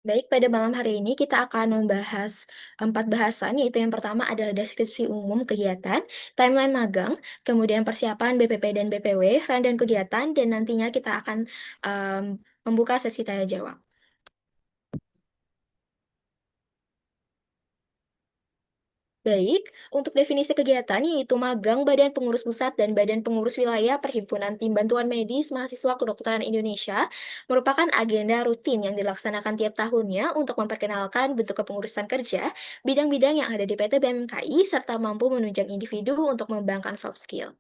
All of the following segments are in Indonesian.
Baik, pada malam hari ini kita akan membahas 4 bahasan, yaitu yang pertama adalah deskripsi umum kegiatan, timeline magang, kemudian persiapan BPP dan BPW, rundown kegiatan, dan nantinya kita akan em, membuka sesi tanya jawab. Baik, untuk definisi kegiatan yaitu magang Badan Pengurus Pusat dan Badan Pengurus Wilayah Perhimpunan Tim Bantuan Medis Mahasiswa Kedokteran Indonesia merupakan agenda rutin yang dilaksanakan tiap tahunnya untuk memperkenalkan bentuk kepengurusan kerja, bidang-bidang yang ada di PT BMKI, serta mampu menunjang individu untuk mengembangkan soft skill.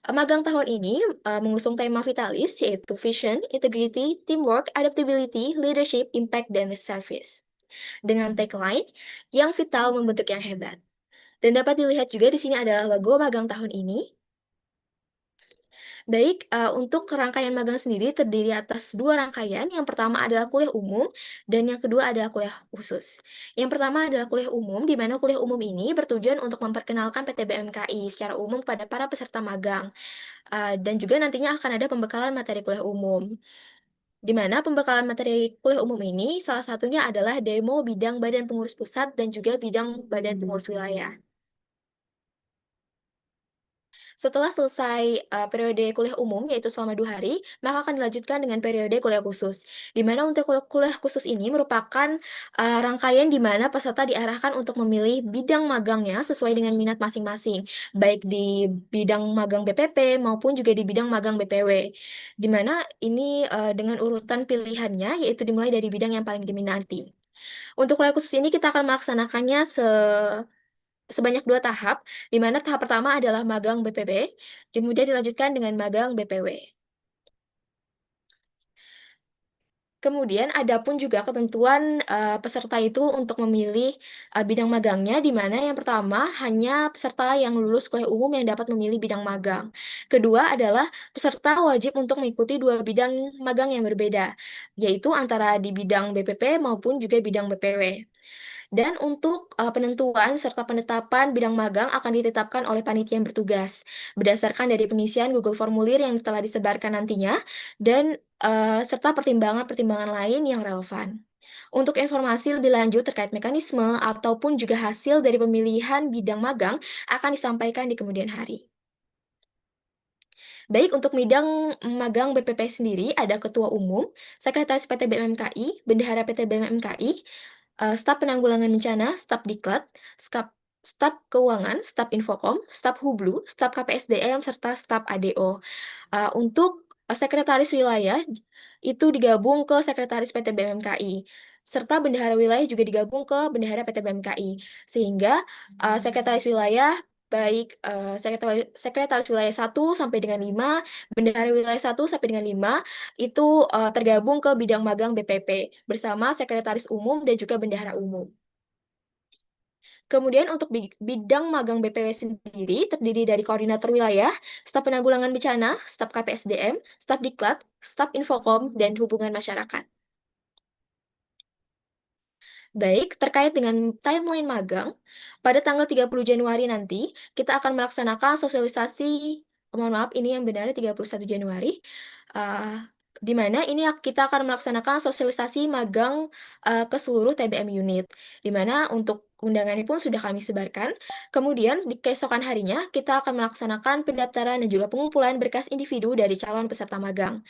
Magang tahun ini mengusung tema Vitalis yaitu Vision, Integrity, Teamwork, Adaptability, Leadership, Impact, dan Service. Dengan tagline, yang vital membentuk yang hebat. Dan dapat dilihat juga di sini adalah logo magang tahun ini. Baik, untuk rangkaian magang sendiri terdiri atas dua rangkaian. Yang pertama adalah kuliah umum dan yang kedua adalah kuliah khusus. Yang pertama adalah kuliah umum, di mana kuliah umum ini bertujuan untuk memperkenalkan PT BMKI secara umum pada para peserta magang. Dan juga nantinya akan ada pembekalan materi kuliah umum. Di mana pembekalan materi kuliah umum ini salah satunya adalah demo bidang Badan Pengurus Pusat dan juga bidang Badan Pengurus Wilayah. Setelah selesai periode kuliah umum, yaitu selama 2 hari, maka akan dilanjutkan dengan periode kuliah khusus. Di mana untuk kuliah khusus ini merupakan rangkaian di mana peserta diarahkan untuk memilih bidang magangnya sesuai dengan minat masing-masing, baik di bidang magang BPP maupun juga di bidang magang BPW. Di mana ini dengan urutan pilihannya, yaitu dimulai dari bidang yang paling diminati. Untuk kuliah khusus ini kita akan melaksanakannya sebanyak 2 tahap, di mana tahap pertama adalah magang BPB, kemudian dilanjutkan dengan magang BPW. Kemudian ada pun juga ketentuan peserta itu untuk memilih bidang magangnya, di mana yang pertama hanya peserta yang lulus kuliah umum yang dapat memilih bidang magang. Kedua adalah peserta wajib untuk mengikuti dua bidang magang yang berbeda, yaitu antara di bidang BPP maupun juga bidang BPW. Dan untuk penentuan serta penetapan bidang magang akan ditetapkan oleh panitia yang bertugas berdasarkan dari pengisian Google Formulir yang telah disebarkan nantinya dan serta pertimbangan-pertimbangan lain yang relevan. Untuk informasi lebih lanjut terkait mekanisme ataupun juga hasil dari pemilihan bidang magang akan disampaikan di kemudian hari. Baik, untuk bidang magang BPP sendiri ada Ketua Umum, Sekretaris PT BMKI, Bendahara PT BMKI, staf penanggulangan bencana, staf Diklat, staf keuangan, staf Infokom, staf Hublu, staf KPSDM, serta staf ADO. Untuk sekretaris wilayah itu digabung ke sekretaris PT BMKI, serta bendahara wilayah juga digabung ke bendahara PT BMKI. Sehingga sekretaris wilayah baik sekretaris wilayah 1 sampai dengan 5, bendahara wilayah 1 sampai dengan 5 itu tergabung ke bidang magang BPP bersama sekretaris umum dan juga bendahara umum. Kemudian untuk bidang magang BPW sendiri terdiri dari koordinator wilayah, staf penanggulangan bencana, staf KPSDM, staf Diklat, staf Infokom, dan hubungan masyarakat. Baik, terkait dengan timeline magang, pada tanggal 30 Januari nanti, kita akan melaksanakan sosialisasi, mohon maaf, ini yang benar 31 Januari, eh, di mana ini kita akan melaksanakan sosialisasi magang ke seluruh TBM unit, di mana untuk undangannya pun sudah kami sebarkan. Kemudian di keesokan harinya, kita akan melaksanakan pendaftaran dan juga pengumpulan berkas individu dari calon peserta magang.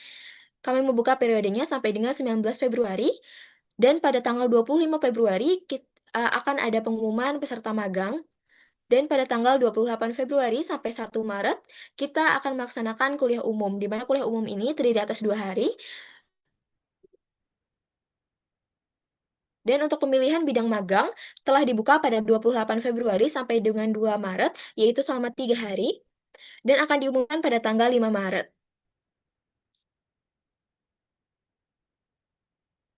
Kami membuka periodenya sampai dengan 19 Februari, dan pada tanggal 25 Februari akan ada pengumuman peserta magang, dan pada tanggal 28 Februari sampai 1 Maret kita akan melaksanakan kuliah umum, di mana kuliah umum ini terdiri atas 2 hari. Dan untuk pemilihan bidang magang telah dibuka pada 28 Februari sampai dengan 2 Maret, yaitu selama 3 hari, dan akan diumumkan pada tanggal 5 Maret.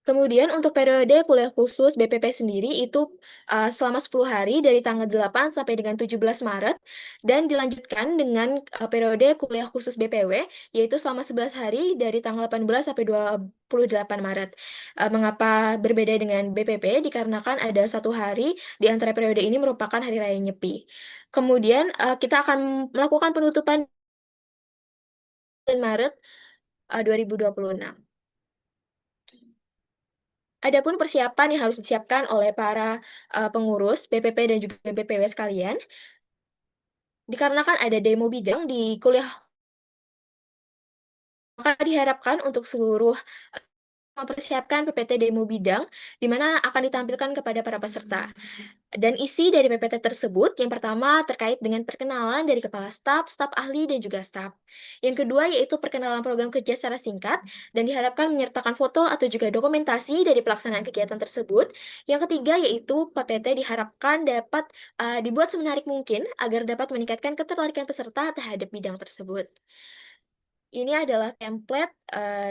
Kemudian untuk periode kuliah khusus BPP sendiri itu selama 10 hari dari tanggal 8 sampai dengan 17 Maret dan dilanjutkan dengan periode kuliah khusus BPW yaitu selama 11 hari dari tanggal 18 sampai 28 Maret. Mengapa berbeda dengan BPP? Dikarenakan ada 1 hari di antara periode ini merupakan hari raya Nyepi. Kemudian kita akan melakukan penutupan bulan Maret 2026. Adapun persiapan yang harus disiapkan oleh para, pengurus BPP dan juga BPW sekalian, dikarenakan ada demo bidang di kuliah, maka diharapkan untuk seluruh mempersiapkan PPT demo bidang, di mana akan ditampilkan kepada para peserta. Dan isi dari PPT tersebut, yang pertama terkait dengan perkenalan dari kepala staf, staf ahli, dan juga staf. Yang kedua yaitu perkenalan program kerja secara singkat, dan diharapkan menyertakan foto atau juga dokumentasi dari pelaksanaan kegiatan tersebut. Yang ketiga yaitu PPT diharapkan dapat dibuat semenarik mungkin agar dapat meningkatkan ketertarikan peserta terhadap bidang tersebut. Ini adalah template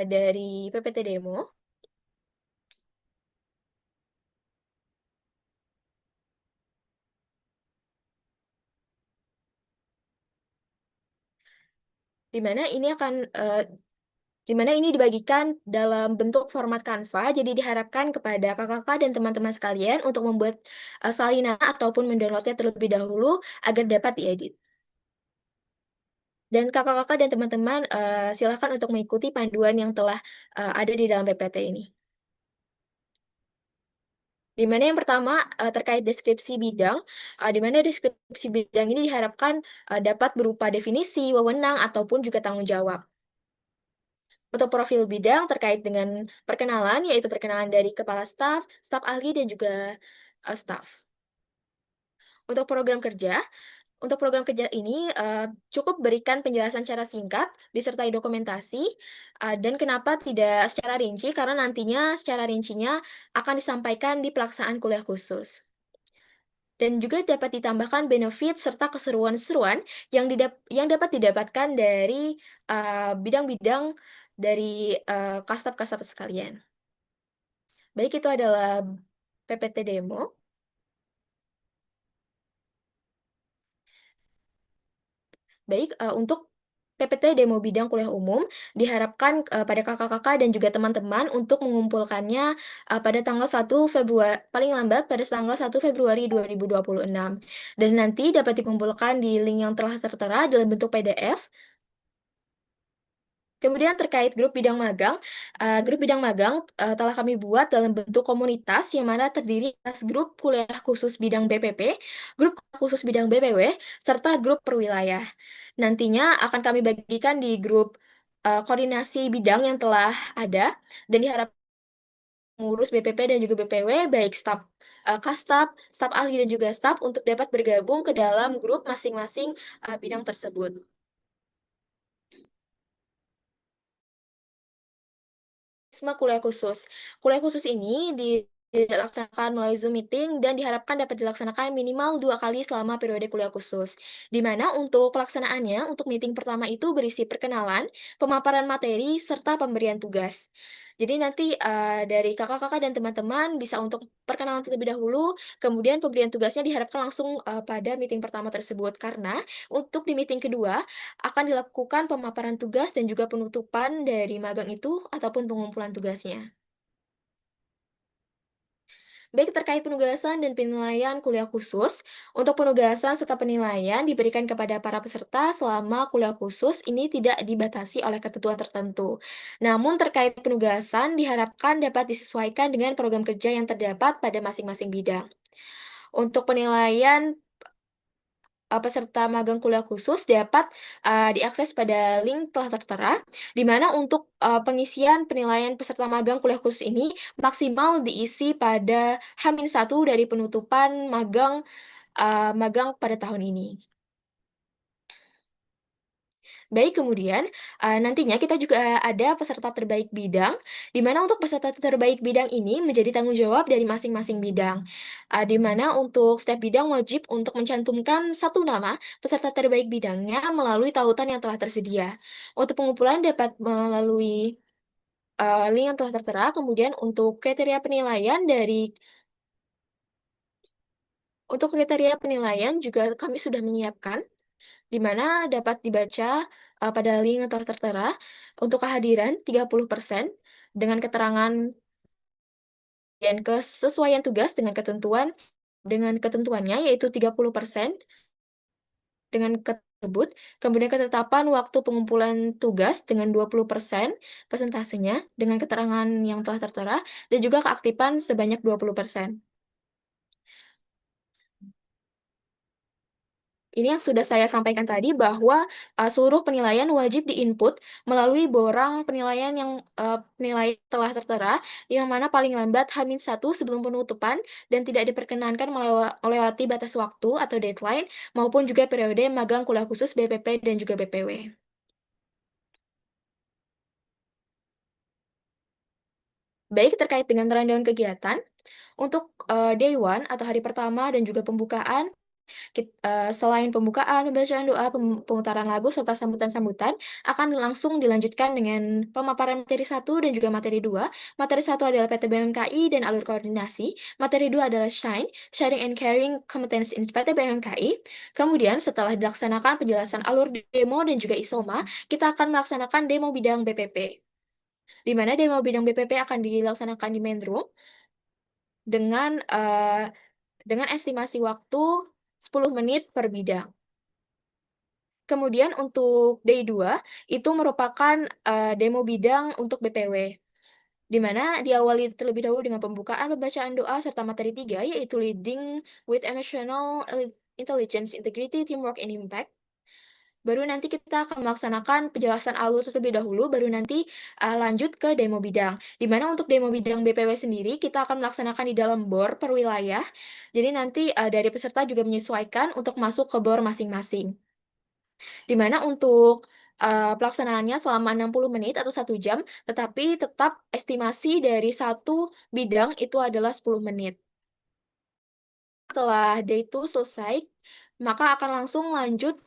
dari PPT demo. Di mana ini akan, di mana ini dibagikan dalam bentuk format Canva, jadi diharapkan kepada Kakak-kakak dan teman-teman sekalian untuk membuat, salinan ataupun mendownload-nya terlebih dahulu agar dapat diedit. Dan Kakak-kakak dan teman-teman, silakan untuk mengikuti panduan yang telah, ada di dalam PPT ini. Di mana yang pertama, terkait deskripsi bidang, di mana deskripsi bidang ini diharapkan, dapat berupa definisi, wewenang, ataupun juga tanggung jawab. Untuk profil bidang terkait dengan perkenalan, yaitu perkenalan dari kepala staf, staf ahli, dan juga, staf. Untuk program kerja untuk program kerja ini, cukup berikan penjelasan secara singkat, disertai dokumentasi, dan kenapa tidak secara rinci, karena nantinya secara rincinya akan disampaikan di pelaksanaan kuliah khusus. Dan juga dapat ditambahkan benefit serta keseruan-seruan yang dapat didapatkan dari, bidang-bidang dari, kastap-kastap sekalian. Baik itu adalah PPT demo. Baik, untuk PPT demo bidang kuliah umum diharapkan, pada kakak-kakak dan juga teman-teman untuk mengumpulkannya, pada paling lambat pada tanggal 1 Februari 2026. Dan nanti dapat dikumpulkan di link yang telah tertera dalam bentuk PDF. Kemudian terkait grup bidang magang, telah kami buat dalam bentuk komunitas yang mana terdiri atas grup kuliah khusus bidang BPP, grup khusus bidang BPW, serta grup perwilayah. Nantinya akan kami bagikan di grup, koordinasi bidang yang telah ada dan diharapkan pengurus BPP dan juga BPW baik staf, Kastap, staf ahli dan juga staf untuk dapat bergabung ke dalam grup masing-masing, bidang tersebut. Mekanisme kuliah khusus. Kuliah khusus ini dilaksanakan melalui Zoom meeting dan diharapkan dapat dilaksanakan minimal 2 kali selama periode kuliah khusus. Di mana untuk pelaksanaannya, untuk meeting pertama itu berisi perkenalan, pemaparan materi, serta pemberian tugas. Jadi nanti dari kakak-kakak dan teman-teman bisa untuk perkenalan terlebih dahulu, kemudian pemberian tugasnya diharapkan langsung pada meeting pertama tersebut. Karena untuk di meeting kedua, akan dilakukan pemaparan tugas dan juga penutupan dari magang itu ataupun pengumpulan tugasnya. Baik terkait penugasan dan penilaian kuliah khusus, untuk penugasan serta penilaian diberikan kepada para peserta selama kuliah khusus ini tidak dibatasi oleh ketentuan tertentu. Namun terkait penugasan diharapkan dapat disesuaikan dengan program kerja yang terdapat pada masing-masing bidang. Untuk penilaian peserta magang kuliah khusus dapat, diakses pada link telah tertera, di mana untuk, pengisian penilaian peserta magang kuliah khusus ini maksimal diisi pada H-1 dari penutupan magang pada tahun ini. Baik, kemudian, nantinya kita juga ada peserta terbaik bidang, di mana untuk peserta terbaik bidang ini menjadi tanggung jawab dari masing-masing bidang. Di mana untuk setiap bidang wajib untuk mencantumkan satu nama peserta terbaik bidangnya melalui tautan yang telah tersedia. Untuk pengumpulan dapat melalui, link yang telah tertera, kemudian untuk kriteria penilaian juga kami sudah menyiapkan. Di mana dapat dibaca, pada link yang telah tertera, untuk kehadiran 30% dengan keterangan dan kesesuaian tugas dengan ketentuannya yaitu 30% dengan tersebut, kemudian ketetapan waktu pengumpulan tugas dengan 20% persentasenya dengan keterangan yang telah tertera, dan juga keaktifan sebanyak 20%. Ini yang sudah saya sampaikan tadi bahwa, seluruh penilaian wajib di-input melalui borang penilaian yang, penilaian telah tertera, yang mana paling lambat H-1 sebelum penutupan dan tidak diperkenankan melewati batas waktu atau deadline, maupun juga periode magang kuliah khusus BPP dan juga BPW. Baik terkait dengan rundown kegiatan, untuk, day one atau hari pertama dan juga pembukaan, selain pembukaan, pembacaan doa, pemutaran lagu, serta sambutan-sambutan, akan langsung dilanjutkan dengan pemaparan materi satu dan juga materi 2. Materi satu adalah PTBM KI dan alur koordinasi. Materi 2 adalah Shine, Sharing and Caring Competence in PTBM KI. Kemudian setelah dilaksanakan penjelasan alur demo dan juga ISOMA, kita akan melaksanakan demo bidang BPP. Di mana demo bidang BPP akan dilaksanakan di main room dengan, dengan estimasi waktu 10 menit per bidang. Kemudian untuk day 2 itu merupakan, demo bidang untuk BPW, di mana diawali terlebih dahulu dengan pembukaan, pembacaan doa, serta materi 3 yaitu Leading with Emotional Intelligence, Integrity, Teamwork, and Impact. Baru nanti kita akan melaksanakan penjelasan alur terlebih dahulu, baru nanti, lanjut ke demo bidang. Di mana untuk demo bidang BPW sendiri, kita akan melaksanakan di dalam BOR per wilayah. Jadi nanti, dari peserta juga menyesuaikan untuk masuk ke BOR masing-masing. Di mana untuk, pelaksanaannya selama 60 menit atau 1 jam, tetapi tetap estimasi dari satu bidang itu adalah 10 menit. Setelah day 2 selesai, maka akan langsung lanjut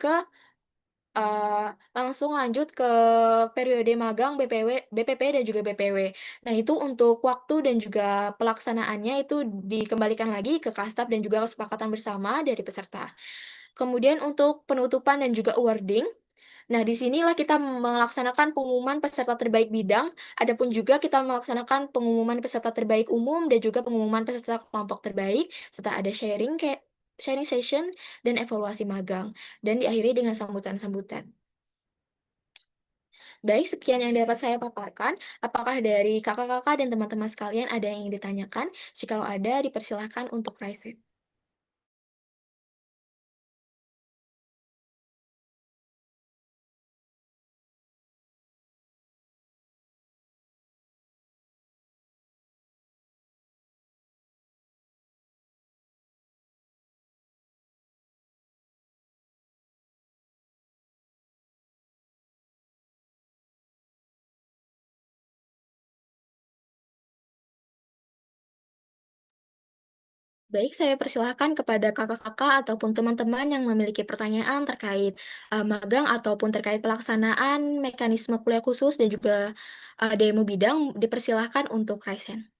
ke periode magang BPP dan juga BPW. Nah, itu untuk waktu dan juga pelaksanaannya itu dikembalikan lagi ke Kastab dan juga kesepakatan bersama dari peserta. Kemudian untuk penutupan dan juga awarding, nah di sinilah kita melaksanakan pengumuman peserta terbaik bidang, adapun juga kita melaksanakan pengumuman peserta terbaik umum dan juga pengumuman peserta kelompok terbaik, serta ada sharing session dan evaluasi magang, dan diakhiri dengan sambutan-sambutan. Baik, sekian yang dapat saya paparkan. Apakah dari kakak-kakak dan teman-teman sekalian ada yang ingin ditanyakan? Jikalau ada, dipersilahkan untuk raise hand. Baik, saya persilahkan kepada kakak-kakak ataupun teman-teman yang memiliki pertanyaan terkait magang ataupun terkait pelaksanaan mekanisme kuliah khusus dan juga demo bidang, dipersilahkan untuk raise hand.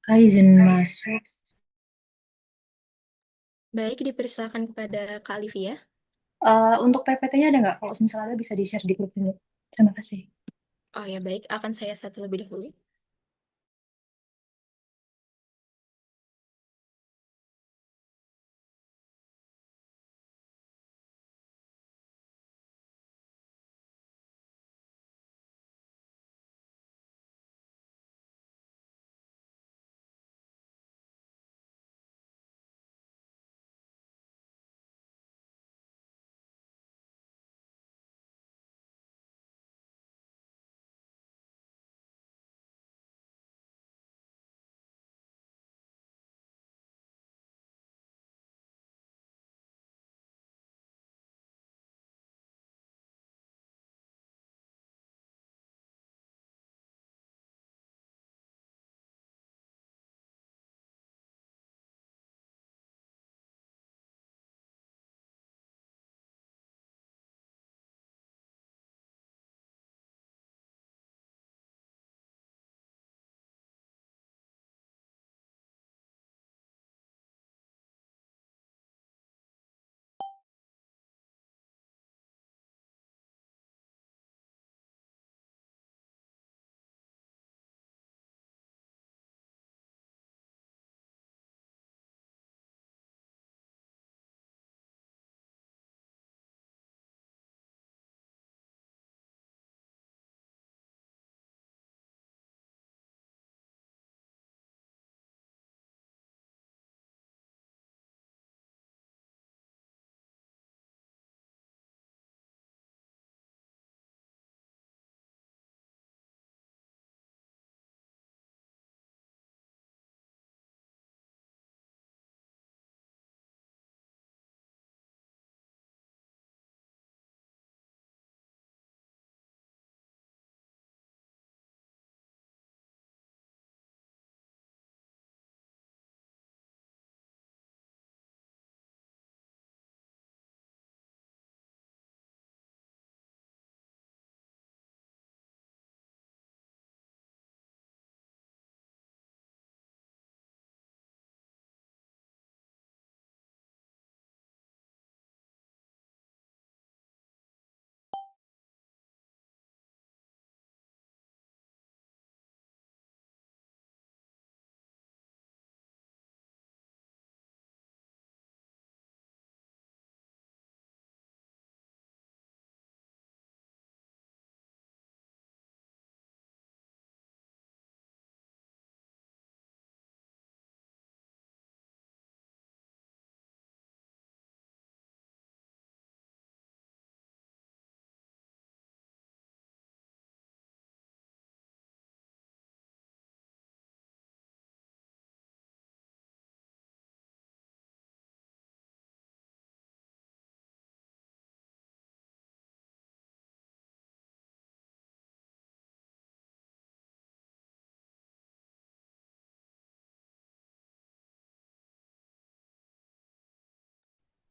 Kak izin masuk. Baik, dipersilahkan kepada Kak Livia. Untuk PPT-nya ada nggak? Kalau misalnya ada bisa di-share di grup dulu. Terima kasih. Oh ya, baik, akan saya set terlebih dahulu.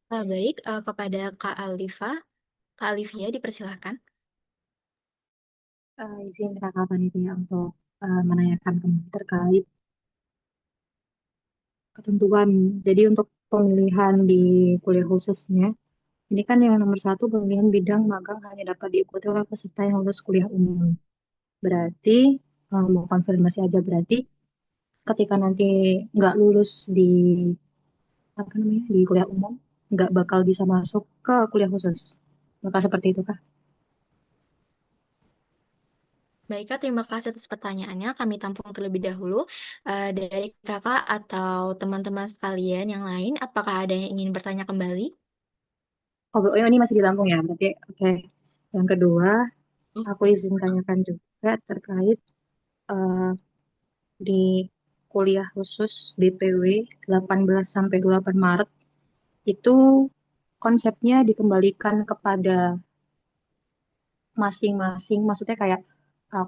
Baik, kepada Kak Alivia dipersilahkan. Izin kakak panitia untuk menanyakan kembali terkait ketentuan. Jadi untuk pemilihan di kuliah khususnya, ini kan yang nomor satu pemilihan bidang magang hanya dapat diikuti oleh peserta yang lulus kuliah umum. Berarti mau konfirmasi aja berarti ketika nanti nggak lulus di apa namanya di kuliah umum nggak bakal bisa masuk ke kuliah khusus. Bakal seperti itu kah? Baik, Kak, terima kasih atas pertanyaannya. Kami tampung terlebih dahulu. Dari Kakak atau teman-teman sekalian yang lain, apakah ada yang ingin bertanya kembali? Oh, ini masih ditampung ya. Berarti oke. Yang kedua, Oh, aku baik. izin tanyakan juga terkait eh, di kuliah khusus BPW 18 sampai 28 Maret itu konsepnya dikembalikan kepada masing-masing, maksudnya kayak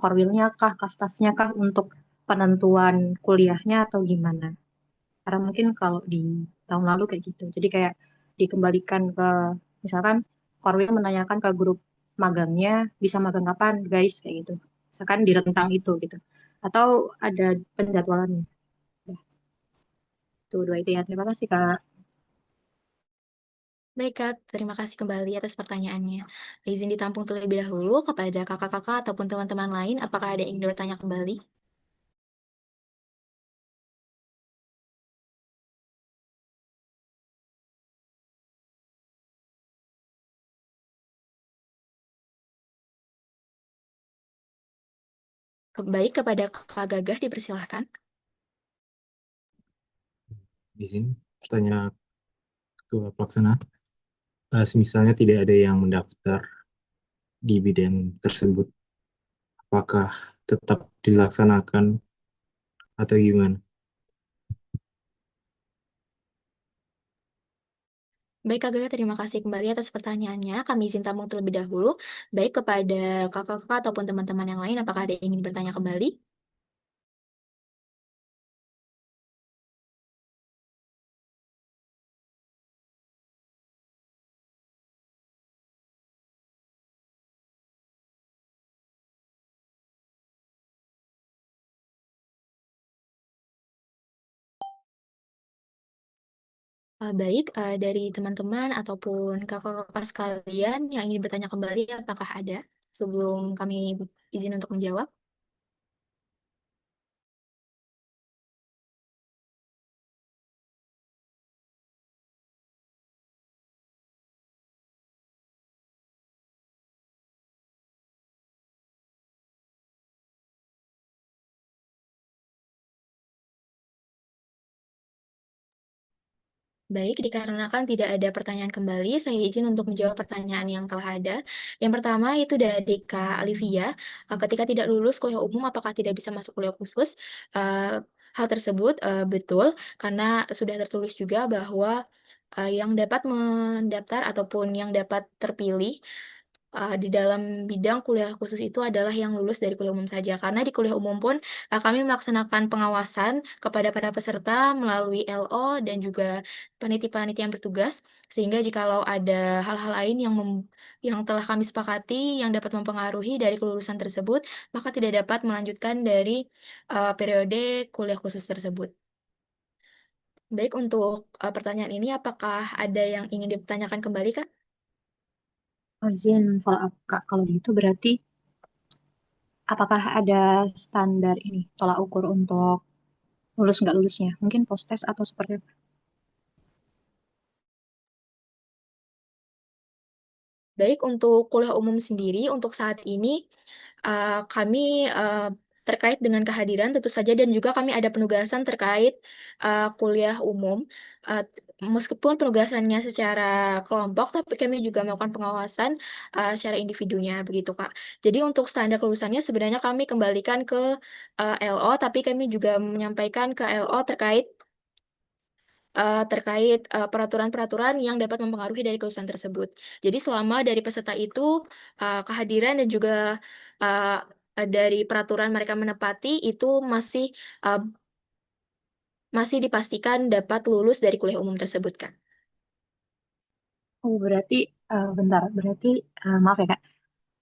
korwilnya kah, kastasnya kah untuk penentuan kuliahnya atau gimana? Karena mungkin kalau di tahun lalu kayak gitu. Jadi kayak dikembalikan ke, misalkan korwil menanyakan ke grup magangnya, bisa magang kapan guys, kayak gitu. Misalkan di rentang itu gitu. Atau ada penjadwalannya. Nah, tuh dua itu ya. Terima kasih Kak. Baik, Kak, terima kasih kembali atas pertanyaannya. Izin ditampung terlebih dahulu kepada kakak-kakak ataupun teman-teman lain, apakah ada yang ingin bertanya kembali? Baik, kepada Kakak Gagah dipersilahkan. Izin bertanya Ketua Pelaksana. Misalnya tidak ada yang mendaftar di bidang tersebut, apakah tetap dilaksanakan atau gimana? Baik, Kak Gagah, terima kasih kembali atas pertanyaannya. Kami izin tampung terlebih dahulu. Baik, kepada kakak-kakak ataupun teman-teman yang lain, apakah ada yang ingin bertanya kembali? Baik, dari teman-teman ataupun kakak-kakak sekalian yang ingin bertanya kembali, apakah ada sebelum kami izin untuk menjawab? Baik, dikarenakan tidak ada pertanyaan kembali, saya izin untuk menjawab pertanyaan yang telah ada. Yang pertama itu dari Kak Alivia, ketika tidak lulus kuliah umum, apakah tidak bisa masuk kuliah khusus? Hal tersebut betul, karena sudah tertulis juga bahwa yang dapat mendaftar ataupun yang dapat terpilih di dalam bidang kuliah khusus itu adalah yang lulus dari kuliah umum saja. Karena di kuliah umum pun kami melaksanakan pengawasan kepada para peserta melalui LO dan juga panitia-panitia yang bertugas. Sehingga jikalau ada hal-hal lain yang telah kami sepakati yang dapat mempengaruhi dari kelulusan tersebut, maka tidak dapat melanjutkan dari periode kuliah khusus tersebut. Baik, untuk pertanyaan ini apakah ada yang ingin ditanyakan kembali, Kak? Oh, izin follow up Kak. Kalau gitu berarti apakah ada standar ini tolak ukur untuk lulus nggak lulusnya? Mungkin post test atau seperti apa? Baik, untuk kuliah umum sendiri, untuk saat ini kami terkait dengan kehadiran tentu saja dan juga kami ada penugasan terkait kuliah umum. Meskipun penugasannya secara kelompok, tapi kami juga melakukan pengawasan secara individunya, begitu Kak. Jadi untuk standar kelulusannya sebenarnya kami kembalikan ke LO, tapi kami juga menyampaikan ke LO terkait peraturan-peraturan yang dapat mempengaruhi dari kelulusan tersebut. Jadi selama dari peserta itu kehadiran dan juga uh, dari peraturan mereka menepati itu uh, masih dipastikan dapat lulus dari kuliah umum tersebut, Kak. Oh, berarti bentar, berarti maaf ya Kak.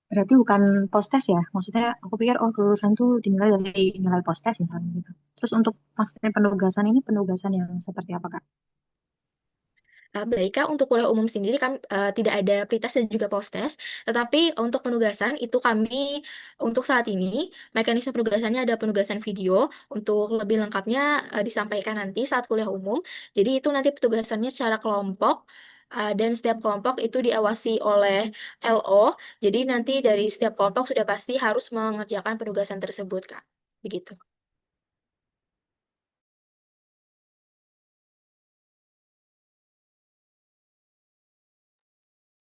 Berarti bukan postes ya? Maksudnya aku pikir oh kelulusan tuh dinilai dari nilai postes misalnya gitu. Terus untuk maksudnya penugasan ini penugasan yang seperti apa Kak? Baik, Kak, untuk kuliah umum sendiri kami tidak ada pretest dan juga postes, tetapi untuk penugasan itu kami untuk saat ini mekanisme penugasannya ada penugasan video, untuk lebih lengkapnya disampaikan nanti saat kuliah umum. Jadi itu nanti penugasannya secara kelompok dan setiap kelompok itu diawasi oleh LO. Jadi nanti dari setiap kelompok sudah pasti harus mengerjakan penugasan tersebut, Kak. Begitu.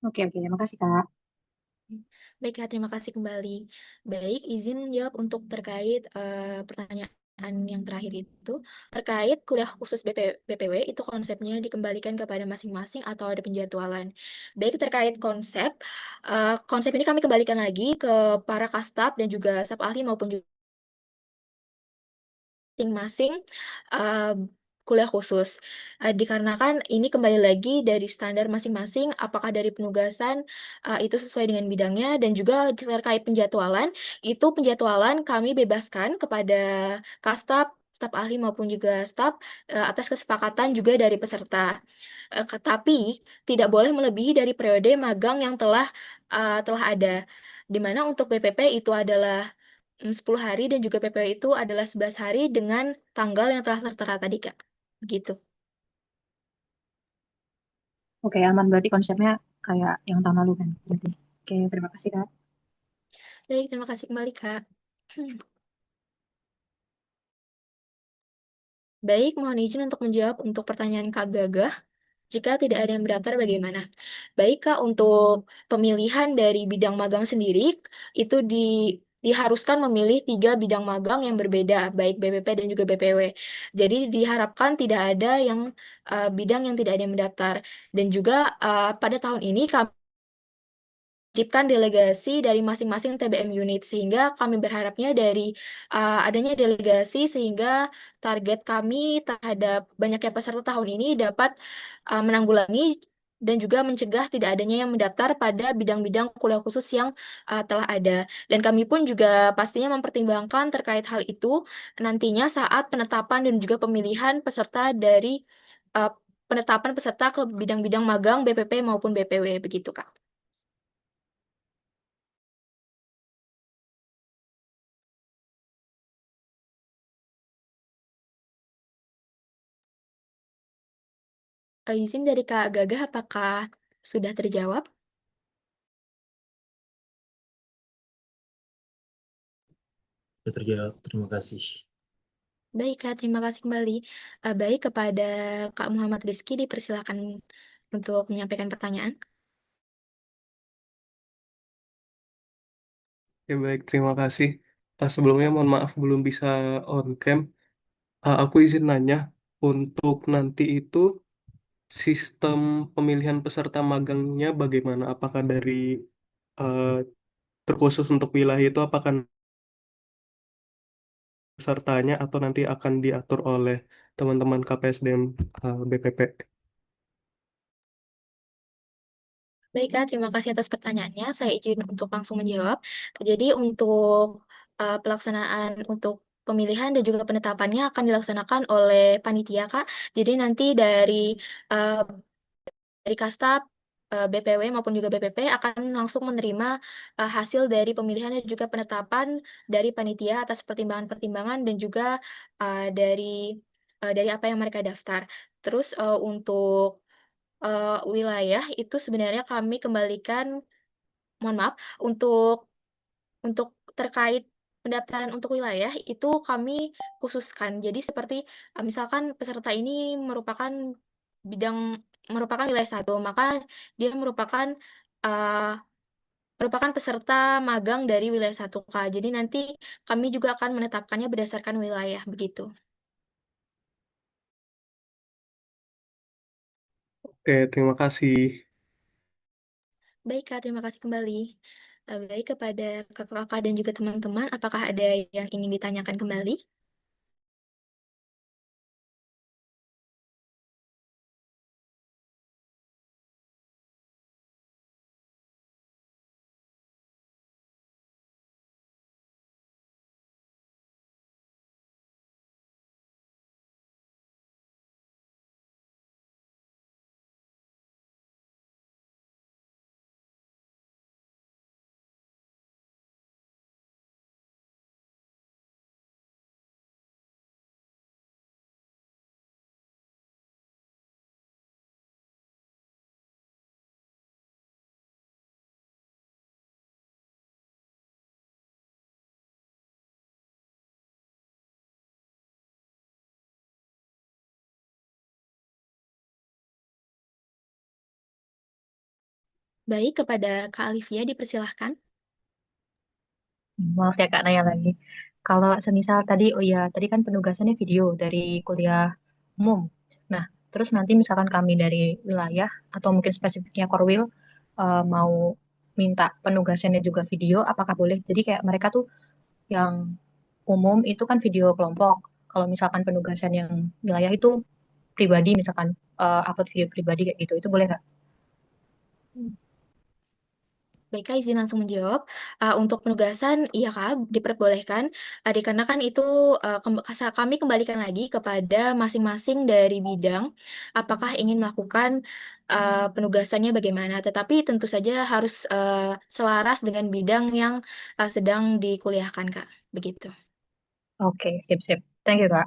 Oke, oke, makasih Kak. Baik, Kak, terima kasih kembali. Baik, izin jawab untuk terkait pertanyaan yang terakhir itu. Terkait kuliah khusus BPW, itu konsepnya dikembalikan kepada masing-masing atau ada penjadwalan. Baik, terkait konsep, konsep ini kami kembalikan lagi ke para kastab dan juga staf ahli maupun juga masing-masing uh, kuliah khusus. Dikarenakan ini kembali lagi dari standar masing-masing, apakah dari penugasan itu sesuai dengan bidangnya dan juga terkait penjadwalan, itu penjadwalan kami bebaskan kepada kastab, staf ahli maupun juga staf atas kesepakatan juga dari peserta. Tapi tidak boleh melebihi dari periode magang yang telah ada. Di mana untuk PPP itu adalah 10 hari dan juga PPW itu adalah 11 hari dengan tanggal yang telah tertera tadi, Kak. Begitu. Oke, aman berarti konsepnya kayak yang tahun lalu kan. Berarti. Oke, terima kasih Kak. Baik, terima kasih kembali, Kak. Baik, mohon izin untuk menjawab untuk pertanyaan Kak Gagah. Jika tidak ada yang mendaftar, bagaimana? Baik, Kak, untuk pemilihan dari bidang magang sendiri, itu diharuskan memilih 3 bidang magang yang berbeda, baik BPP dan juga BPW. Jadi diharapkan tidak ada yang bidang yang tidak ada yang mendaftar. Dan juga pada tahun ini kami wajibkan delegasi dari masing-masing TBM unit sehingga kami berharapnya dari adanya delegasi sehingga target kami terhadap banyaknya peserta tahun ini dapat menanggulangi dan juga mencegah tidak adanya yang mendaftar pada bidang-bidang kuliah khusus yang telah ada. Dan kami pun juga pastinya mempertimbangkan terkait hal itu nantinya saat penetapan dan juga pemilihan peserta dari uh, penetapan peserta ke bidang-bidang magang BPP maupun BPW begitu, Kak. Izin dari Kak Gagah, apakah sudah terjawab? Sudah terjawab, terima kasih. Baik, Kak, terima kasih kembali. Baik, kepada Kak Muhammad Rizky, dipersilakan untuk menyampaikan pertanyaan. Ya baik, terima kasih. Sebelumnya mohon maaf belum bisa on cam. Aku izin nanya, untuk nanti itu sistem pemilihan peserta magangnya bagaimana? Apakah dari eh, terkhusus untuk wilayah itu apakah pesertanya atau nanti akan diatur oleh teman-teman KPSDM BPP? Baik, Kak, terima kasih atas pertanyaannya. Saya izin untuk langsung menjawab. Jadi, untuk pelaksanaan untuk pemilihan dan juga penetapannya akan dilaksanakan oleh panitia, Kak. Jadi, nanti uh, dari Kastap, BPW maupun juga BPP akan langsung menerima hasil dari pemilihan dan juga penetapan dari panitia atas pertimbangan-pertimbangan dan juga dari apa yang mereka daftar. Terus untuk wilayah itu sebenarnya kami kembalikan, mohon maaf, untuk terkait pendaftaran untuk wilayah itu kami khususkan. Jadi seperti misalkan peserta ini merupakan bidang merupakan wilayah satu, maka dia uh, merupakan peserta magang dari wilayah satu K. Jadi nanti kami juga akan menetapkannya berdasarkan wilayah begitu. Oke, terima kasih. Baik, Kak, terima kasih kembali. Baik, kepada kakak-kakak dan juga teman-teman, apakah ada yang ingin ditanyakan kembali? Baik, kepada Kak Alivia dipersilahkan. Maaf ya Kak, nanya lagi. Kalau semisal tadi, oh ya, tadi kan penugasannya video dari kuliah umum. Nah, terus nanti misalkan kami dari wilayah atau mungkin spesifiknya Korwil mau minta penugasannya juga video, apakah boleh? Jadi kayak mereka tuh yang umum itu kan video kelompok. Kalau misalkan penugasan yang wilayah itu pribadi, misalkan upload video pribadi kayak gitu, itu boleh nggak? Baik, Kak, izin langsung menjawab. Untuk penugasan, iya Kak, diperbolehkan. Dikarenakan itu kami kembalikan lagi kepada masing-masing dari bidang, apakah ingin melakukan penugasannya bagaimana. Tetapi tentu saja harus selaras dengan bidang yang sedang dikuliahkan, Kak. Begitu. Oke, sip-sip. Thank you Kak.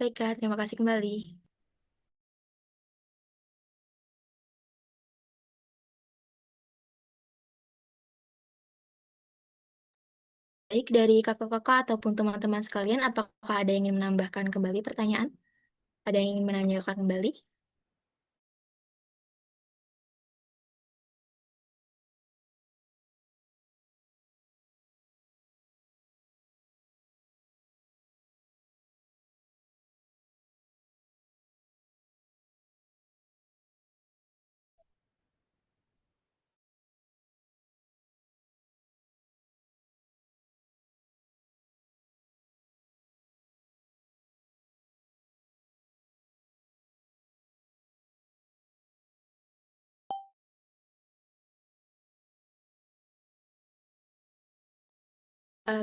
Baik, Kak, terima kasih kembali. Baik, dari kakak-kakak ataupun teman-teman sekalian, apakah ada yang ingin menambahkan kembali pertanyaan? Ada yang ingin menanyakan kembali?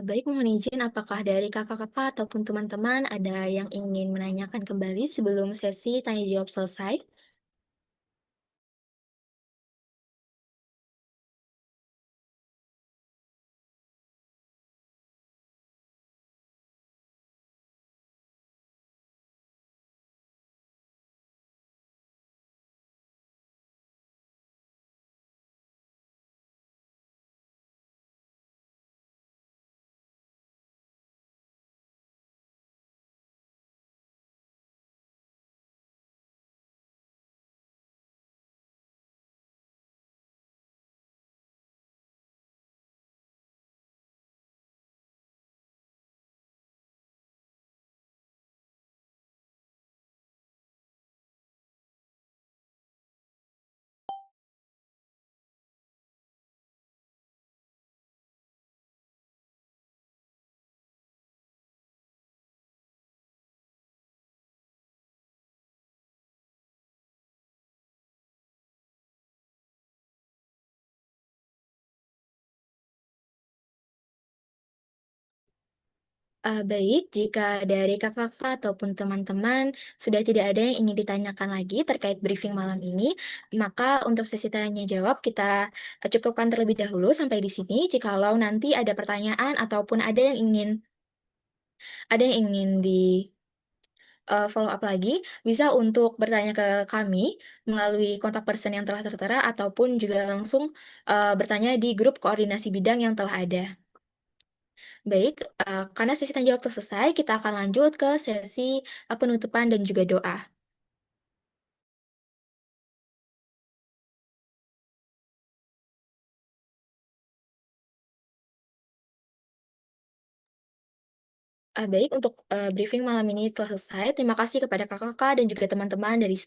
Baik, mohon izin apakah dari kakak-kakak ataupun teman-teman ada yang ingin menanyakan kembali sebelum sesi tanya jawab selesai? Baik, jika dari kakak-kakak ataupun teman-teman sudah tidak ada yang ingin ditanyakan lagi terkait briefing malam ini, maka untuk sesi tanya jawab kita cukupkan terlebih dahulu sampai di sini. Jikalau nanti ada pertanyaan ataupun ada yang ingin di follow up lagi, bisa untuk bertanya ke kami melalui kontak person yang telah tertera ataupun juga langsung bertanya di grup koordinasi bidang yang telah ada. Baik, karena sesi tanya jawab telah selesai, kita akan lanjut ke sesi penutupan dan juga doa. Baik, untuk briefing malam ini telah selesai. Terima kasih kepada kakak-kakak dan juga teman-teman dari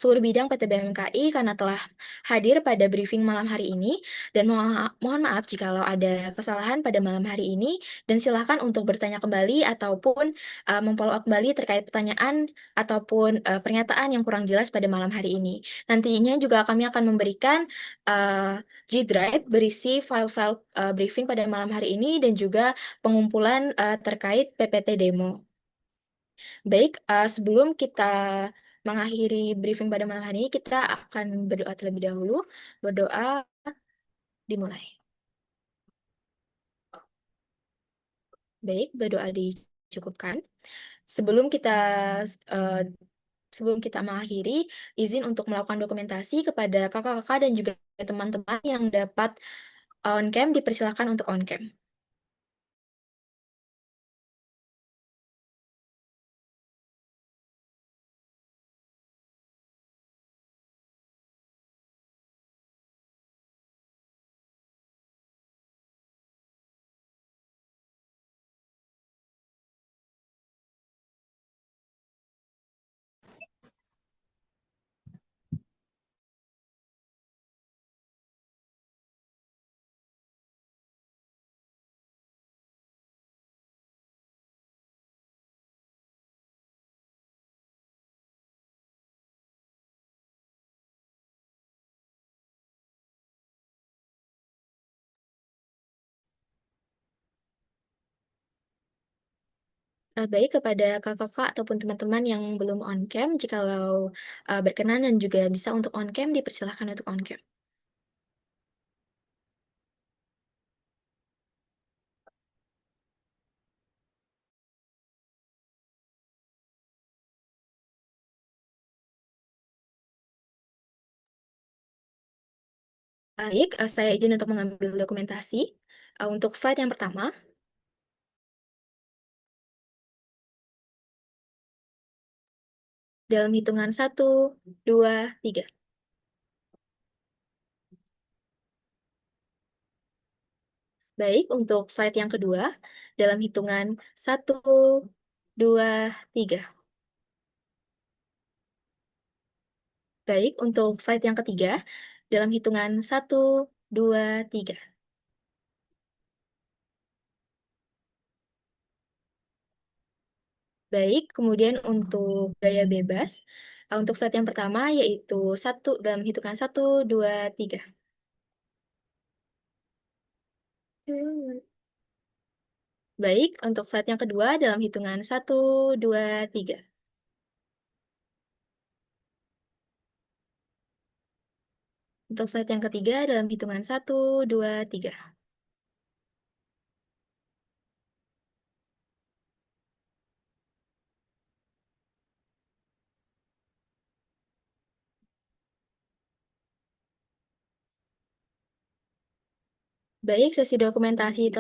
seluruh bidang PT BMKI karena telah hadir pada briefing malam hari ini. Dan mohon maaf jikalau ada kesalahan pada malam hari ini. Dan silakan untuk bertanya kembali ataupun memfollow up kembali terkait pertanyaan ataupun pernyataan yang kurang jelas pada malam hari ini. Nantinya juga kami akan memberikan G Drive berisi file-file briefing pada malam hari ini dan juga pengumpulan terkait PPT demo. Baik, sebelum kita mengakhiri briefing pada malam hari ini, kita akan berdoa terlebih dahulu. Berdoa dimulai. Baik, berdoa dicukupkan. Sebelum kita eh, sebelum kita mengakhiri, izin untuk melakukan dokumentasi kepada kakak-kakak dan juga teman-teman yang dapat on cam, dipersilakan untuk on cam. Baik kepada kakak-kakak ataupun teman-teman yang belum on cam, jikalau berkenan dan juga bisa untuk on cam, dipersilahkan untuk on cam. Baik, saya izin untuk mengambil dokumentasi. Untuk slide yang pertama, dalam hitungan 1, 2, 3. Baik, untuk slide yang kedua, dalam hitungan 1, 2, 3. Baik, untuk slide yang ketiga, dalam hitungan 1, 2, 3. Baik, kemudian untuk gaya bebas, untuk slide yang pertama yaitu dalam hitungan 1, 2, 3. Baik, untuk slide yang kedua dalam hitungan 1, 2, 3. Untuk slide yang ketiga dalam hitungan 1, 2, 3. Baik, sesi dokumentasi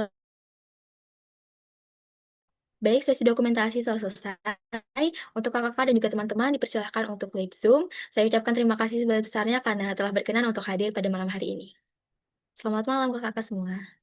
telah selesai. Untuk kakak-kakak dan juga teman-teman dipersilahkan untuk live Zoom. Saya ucapkan terima kasih sebesar-besarnya karena telah berkenan untuk hadir pada malam hari ini. Selamat malam kakak-kakak semua.